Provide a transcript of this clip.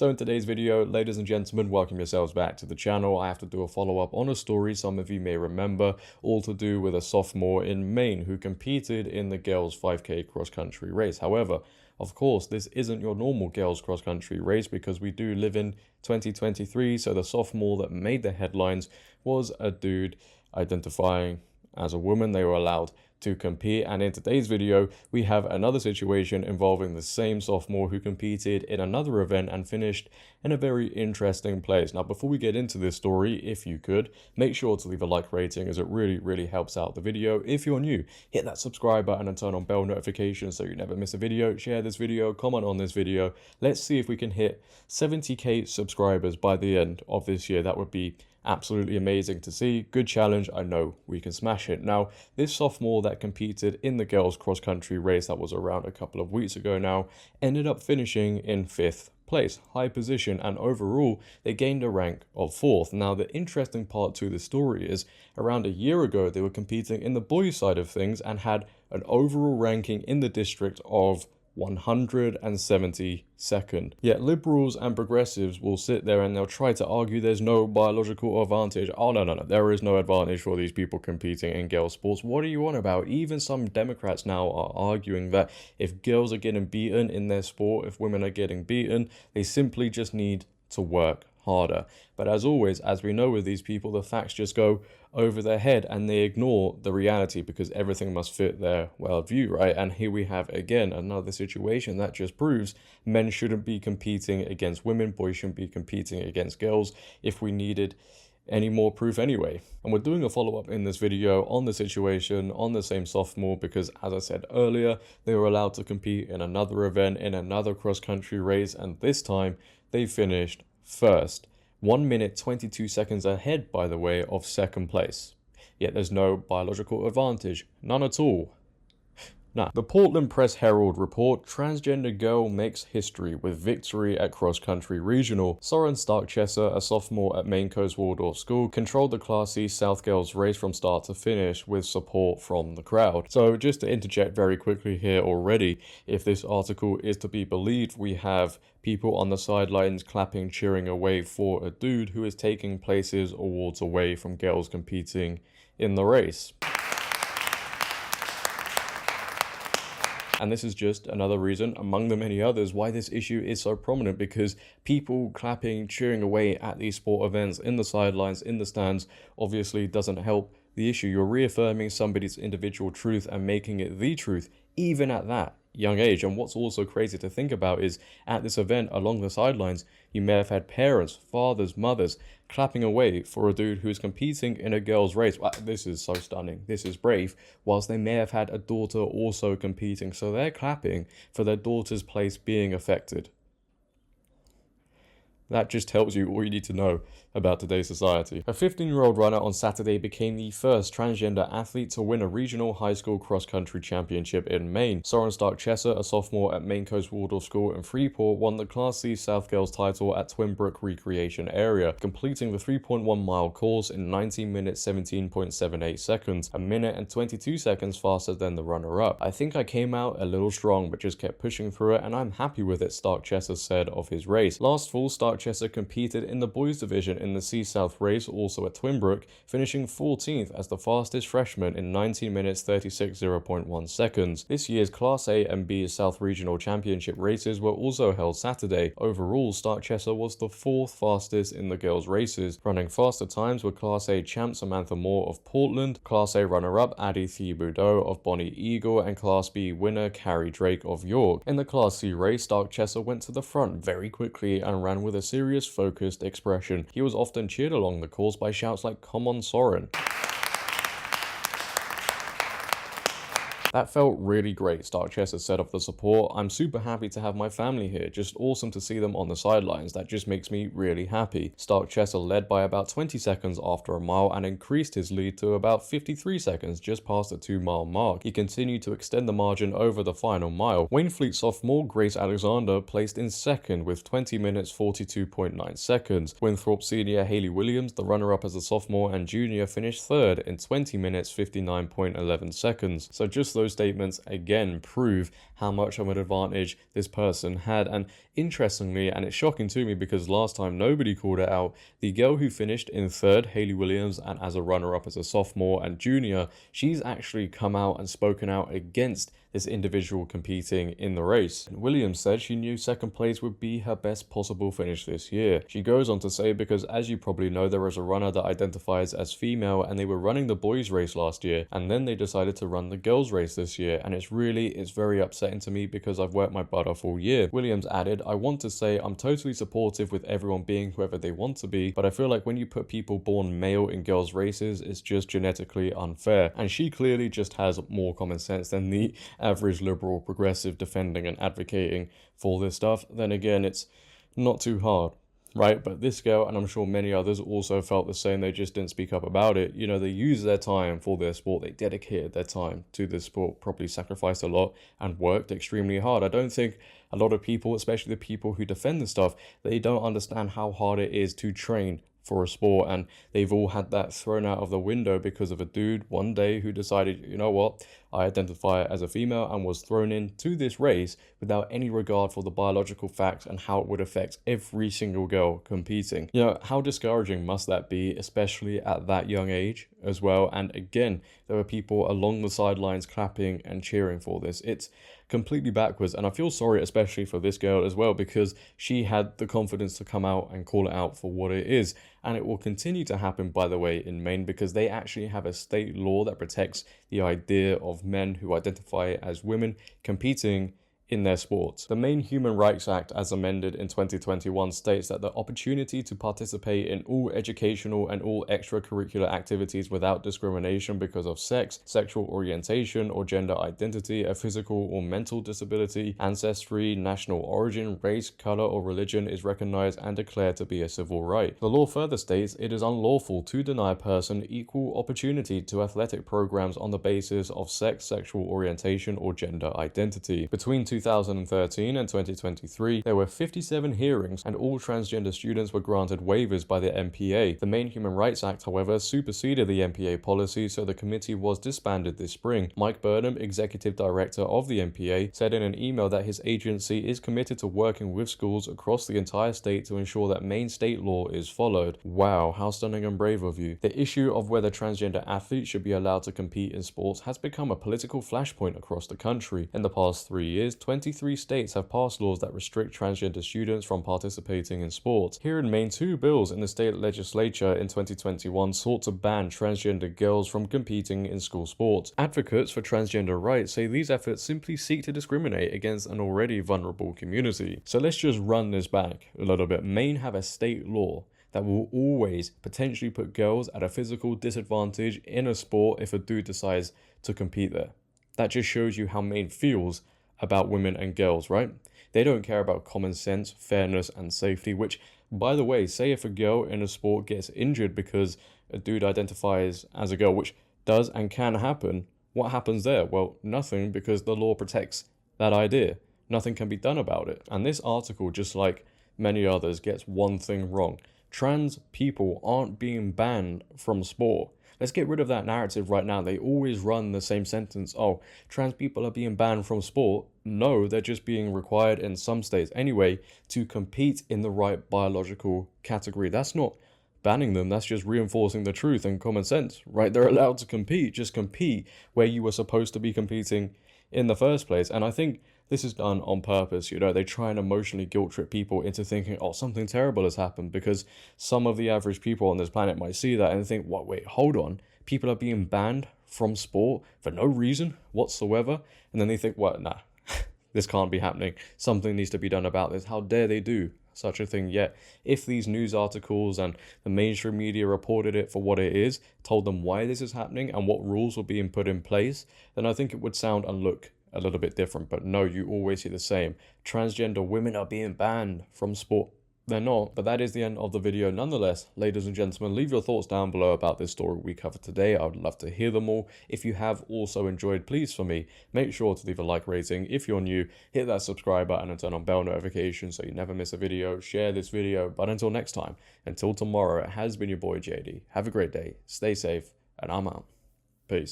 So in today's video, ladies and gentlemen, welcome yourselves back to the channel. I have to do a follow-up on a story some of you may remember, all to do with a sophomore in Maine who competed in the girls 5K cross-country race. However, of course, this isn't your normal girls cross-country race because we do live in 2023, so the sophomore that made the headlines was a dude identifying as a woman. They were allowed to compete, and in today's video we have another situation involving the same sophomore who competed in another event and finished in a very interesting place. Now, before we get into this story, if you could make sure to leave a like rating, as it really helps out the video. If you're new, hit that subscribe button and turn on bell notifications so you never miss a video. Share this video, comment on this video. Let's see if we can hit 70k subscribers by the end of this year. That would be absolutely amazing to see. Good challenge. I know we can smash it. Now, this sophomore that competed in the girls cross-country race that was around a couple of weeks ago now ended up finishing in 5th place, high position, and overall they gained a rank of 4th. Now, the interesting part to the story is around a year ago they were competing in the boys side of things and had an overall ranking in the district of 172nd. Yet liberals and progressives will sit there and they'll try to argue there's no biological advantage. Oh no, there is no advantage for these people competing in girls sports. What are you on about? Even some Democrats now are arguing that if girls are getting beaten in their sport, if women are getting beaten, they simply just need to work harder. But as always, as we know with these people, the facts just go over their head and they ignore the reality because everything must fit their worldview, right? And here we have again another situation that just proves men shouldn't be competing against women, boys shouldn't be competing against girls if we needed any more proof anyway. And we're doing a follow-up in this video on the situation on the same sophomore because, as I said earlier, they were allowed to compete in another event, in another cross-country race, and this time they finished first, 1 minute 22 seconds ahead, by the way, of second place. Yet there's no biological advantage, none at all. Now, the Portland Press Herald report, transgender girl makes history with victory at cross-country regional. Soren Stark-Chesser, a sophomore at Maine Coast Waldorf School, controlled the Class C South Girls race from start to finish with support from the crowd. So just to interject very quickly here already, if this article is to be believed, we have people on the sidelines clapping, cheering away for a dude who is taking places awards away from girls competing in the race. And this is just another reason, among the many others, why this issue is so prominent, because people clapping, cheering away at these sport events in the sidelines, in the stands, obviously doesn't help the issue. You're reaffirming somebody's individual truth and making it the truth, even at that young age. And what's also crazy to think about is at this event along the sidelines, you may have had parents, fathers, mothers clapping away for a dude who's competing in a girl's race. Wow, this is so stunning. This is brave. Whilst they may have had a daughter also competing. So they're clapping for their daughter's place being affected. That just tells you all you need to know about today's society. A 15-year-old runner on Saturday became the first transgender athlete to win a regional high school cross-country championship in Maine. Soren Stark-Chesser, a sophomore at Maine Coast Waldorf School in Freeport, won the Class C South Girls title at Twin Brook Recreation Area, completing the 3.1-mile course in 19 minutes 17.78 seconds, a minute and 22 seconds faster than the runner-up. I think I came out a little strong, but just kept pushing through it, and I'm happy with it, Stark-Chesser said of his race. Last fall, Stark-Chesser competed in the boys division in the C-South race, also at Twin Brook, finishing 14th as the fastest freshman in 19 minutes 36.0.1 seconds. This year's Class A and B South Regional Championship races were also held Saturday. Overall, Stark-Chesser was the 4th fastest in the girls' races. Running faster times were Class A champ Samantha Moore of Portland, Class A runner-up Addie Thibodeau of Bonnie Eagle, and Class B winner Carrie Drake of York. In the Class C race, Stark-Chesser went to the front very quickly and ran with a serious, focused expression. He was often cheered along the course by shouts like, "Come on, Soren." That felt really great, Stark-Chesser said of the support. "I'm super happy to have my family here, just awesome to see them on the sidelines. That just makes me really happy." Stark-Chesser led by about 20 seconds after a mile and increased his lead to about 53 seconds just past the 2-mile mark. He continued to extend the margin over the final mile. Waynflete sophomore Grace Alexander placed in second with 20 minutes 42.9 seconds. Winthrop senior Haley Williams, the runner-up as a sophomore and junior, finished third in 20 minutes 59.11 seconds. So just those statements again prove how much of an advantage this person had. And interestingly, and it's shocking to me because last time nobody called it out, the girl who finished in third, Hayley Williams, and as a runner-up as a sophomore and junior, she's actually come out and spoken out against this individual competing in the race. Williams said she knew second place would be her best possible finish this year. She goes on to say, because as you probably know, there is a runner that identifies as female and they were running the boys race last year and then they decided to run the girls race this year, and it's very upsetting to me because I've worked my butt off all year. Williams added, I want to say I'm totally supportive with everyone being whoever they want to be, but I feel like when you put people born male in girls races, it's just genetically unfair. And she clearly just has more common sense than the average liberal progressive defending and advocating for this stuff. Then again, it's not too hard, right? But this girl, and I'm sure many others, also felt the same. They just didn't speak up about it. You know, they used their time for their sport. They dedicated their time to this sport, probably sacrificed a lot and worked extremely hard. I don't think a lot of people, especially the people who defend this stuff, they don't understand how hard it is to train for a sport, and they've all had that thrown out of the window because of a dude one day who decided, you know what, I identify as a female, and was thrown into this race without any regard for the biological facts and how it would affect every single girl competing. You know, how discouraging must that be, especially at that young age as well? And again, there were people along the sidelines clapping and cheering for this. It's completely backwards, and I feel sorry especially for this girl as well, because she had the confidence to come out and call it out for what it is. And it will continue to happen, by the way, in Maine, because they actually have a state law that protects the idea of men who identify as women competing in their sports. The Maine Human Rights Act, as amended in 2021, states that the opportunity to participate in all educational and all extracurricular activities without discrimination because of sex, sexual orientation, or gender identity, a physical or mental disability, ancestry, national origin, race, color, or religion is recognized and declared to be a civil right. The law further states it is unlawful to deny a person equal opportunity to athletic programs on the basis of sex, sexual orientation, or gender identity. Between 2013 and 2023, there were 57 hearings and all transgender students were granted waivers by the MPA. The Maine Human Rights Act, however, superseded the MPA policy, so the committee was disbanded this spring. Mike Burnham, executive director of the MPA, said in an email that his agency is committed to working with schools across the entire state to ensure that Maine state law is followed. Wow, how stunning and brave of you. The issue of whether transgender athletes should be allowed to compete in sports has become a political flashpoint across the country. In the past 3 years, 23 states have passed laws that restrict transgender students from participating in sports. Here in Maine, 2 bills in the state legislature in 2021 sought to ban transgender girls from competing in school sports. Advocates for transgender rights say these efforts simply seek to discriminate against an already vulnerable community. So let's just run this back a little bit. Maine have a state law that will always potentially put girls at a physical disadvantage in a sport if a dude decides to compete there. That just shows you how Maine feels about women and girls, right? They don't care about common sense, fairness, and safety, which, by the way, say if a girl in a sport gets injured because a dude identifies as a girl, which does and can happen, what happens there? Well, nothing, because the law protects that idea. Nothing can be done about it. And this article, just like many others, gets one thing wrong. Trans people aren't being banned from sport. Let's get rid of that narrative right now. They always run the same sentence. Oh, trans people are being banned from sport. No, they're just being required in some states anyway to compete in the right biological category. That's not banning them. That's just reinforcing the truth and common sense, right? They're allowed to compete. Just compete where you were supposed to be competing in the first place. And I think this is done on purpose. You know, they try and emotionally guilt trip people into thinking, oh, something terrible has happened, because some of the average people on this planet might see that and think, what, wait, hold on. People are being banned from sport for no reason whatsoever. And then they think, well, nah, this can't be happening. Something needs to be done about this. How dare they do such a thing? Yet, if these news articles and the mainstream media reported it for what it is, told them why this is happening and what rules were being put in place, then I think it would sound and look a little bit different. But no, you always see the same. Transgender women are being banned from sport. They're not. But that is the end of the video nonetheless. Ladies and gentlemen, leave your thoughts down below about this story we covered today. I would love to hear them all. If you have also enjoyed, please for me, make sure to leave a like rating. If you're new, hit that subscribe button and turn on bell notifications so you never miss a video. Share this video. But until next time, until tomorrow, it has been your boy JD. Have a great day, stay safe, and I'm out. Peace.